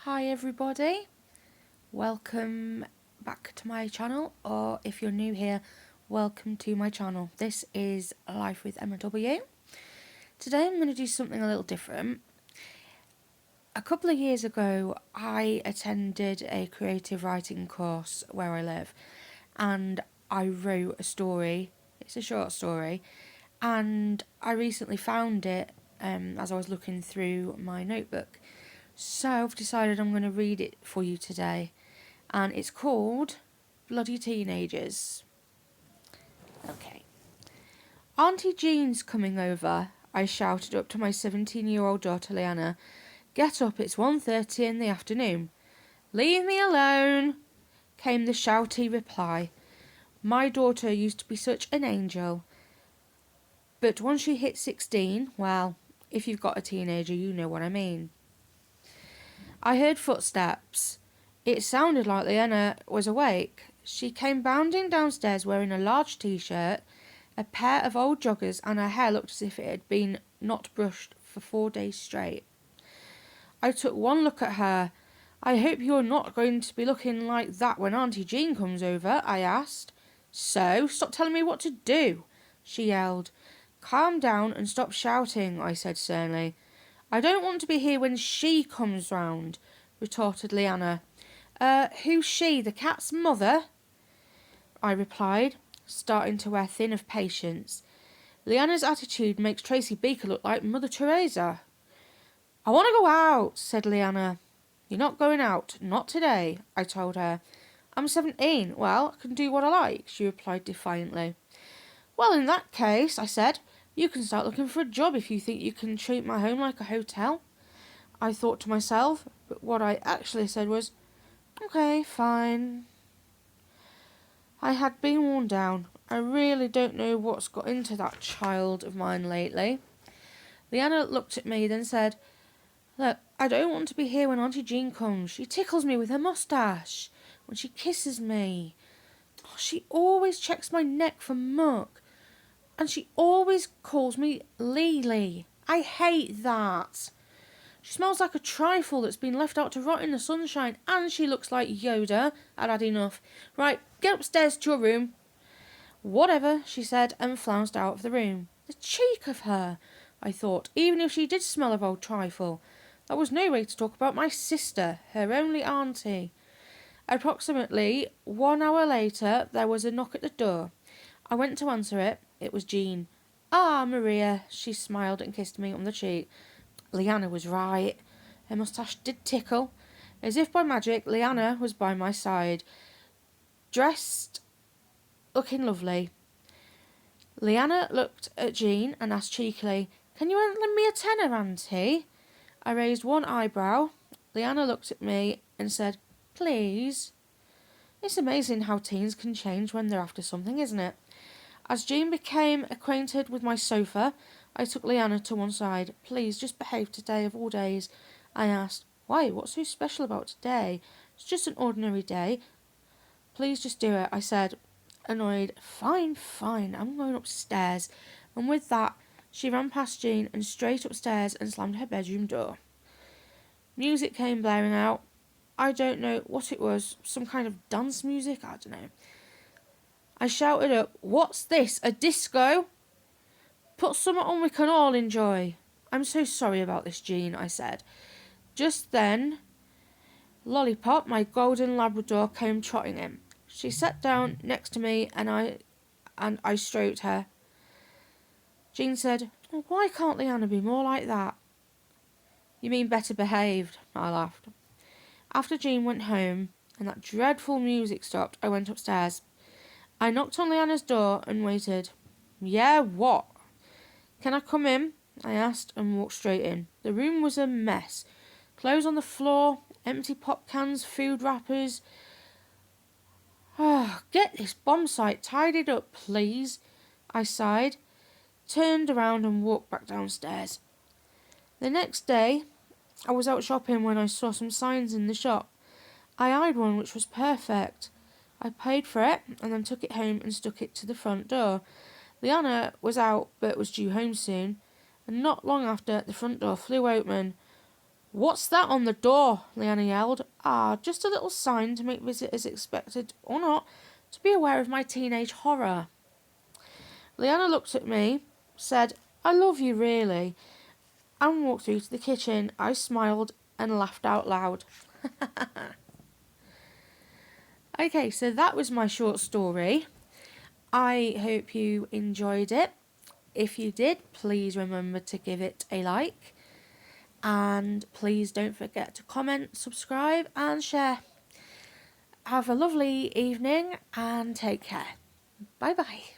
Hi everybody, welcome back to my channel, or if you're new here, welcome to my channel. This is Life with Emma W. Today I'm going to do something a little different. A couple of years ago I attended a creative writing course where I live, and I wrote a story. It's a short story, and I recently found it as I was looking through my notebook. So I've decided I'm going to read it for you today, and it's called Bloody Teenagers. Okay. Auntie Jean's coming over, I shouted up to my 17-year-old daughter Leanna. Get up, it's 1:30 in the afternoon. Leave me alone, came the shouty reply. My daughter used to be such an angel, but once she hit 16, well, if you've got a teenager, you know what I mean. I heard footsteps. It sounded like Leanna was awake. She came bounding downstairs wearing a large t-shirt, a pair of old joggers, and her hair looked as if it had been not brushed for 4 days straight. I took one look at her. I hope you're not going to be looking like that when Auntie Jean comes over, I asked. So, stop telling me what to do, she yelled. Calm down and stop shouting, I said sternly. I don't want to be here when she comes round, retorted Leanna. Who's she, the cat's mother? I replied, starting to wear thin of patience. Leanna's attitude makes Tracy Beaker look like Mother Teresa. I want to go out, said Leanna. You're not going out, not today, I told her. I'm 17, well, I can do what I like, she replied defiantly. Well, in that case, I said, you can start looking for a job if you think you can treat my home like a hotel. I thought to myself, but what I actually said was, okay, fine. I had been worn down. I really don't know what's got into that child of mine lately. Leanna looked at me, then said, Look, I don't want to be here when Auntie Jean comes. She tickles me with her moustache when she kisses me. She always checks my neck for muck. And she always calls me Lily. I hate that. She smells like a trifle that's been left out to rot in the sunshine, and she looks like Yoda. I'd had enough. Right, get upstairs to your room. Whatever, she said, and flounced out of the room. The cheek of her, I thought, even if she did smell of old trifle. That was no way to talk about my sister, her only auntie. Approximately 1 hour later, there was a knock at the door. I went to answer it. It was Jean. Ah, Maria, she smiled and kissed me on the cheek. Leanna was right. Her moustache did tickle. As if by magic, Leanna was by my side, dressed, looking lovely. Leanna looked at Jean and asked cheekily, Can you lend me a tenner, Auntie? I raised one eyebrow. Leanna looked at me and said, Please. It's amazing how teens can change when they're after something, isn't it? As Jean became acquainted with my sofa, I took Leanna to one side. Please, just behave today of all days, I asked. Why? What's so special about today? It's just an ordinary day. Please just do it, I said, annoyed. Fine, I'm going upstairs. And with that, she ran past Jean and straight upstairs and slammed her bedroom door. Music came blaring out. I don't know what it was, some kind of dance music, I don't know. I shouted up, What's this, a disco? Put something on we can all enjoy. I'm so sorry about this, Jean, I said. Just then, Lollipop, my golden Labrador, came trotting in. She sat down next to me and I stroked her. Jean said, Why can't Leanna be more like that? You mean better behaved, I laughed. After Jean went home and that dreadful music stopped, I went upstairs. I knocked on Leanna's door and waited. Yeah, what? Can I come in? I asked and walked straight in. The room was a mess. Clothes on the floor, empty pop cans, food wrappers. Get this bomb site tidied up, please, I sighed, turned around and walked back downstairs. The next day, I was out shopping when I saw some signs in the shop. I eyed one which was perfect. I paid for it and then took it home and stuck it to the front door. Leanna was out but was due home soon, and not long after the front door flew open. "What's that on the door?" Leanna yelled. "Ah, just a little sign to make visitors, expected or not, to be aware of my teenage horror." Leanna looked at me, said, "I love you, really," and walked through to the kitchen. I smiled and laughed out loud. Okay, so that was my short story. I hope you enjoyed it. If you did, please remember to give it a like. And please don't forget to comment, subscribe and share. Have a lovely evening and take care. Bye bye.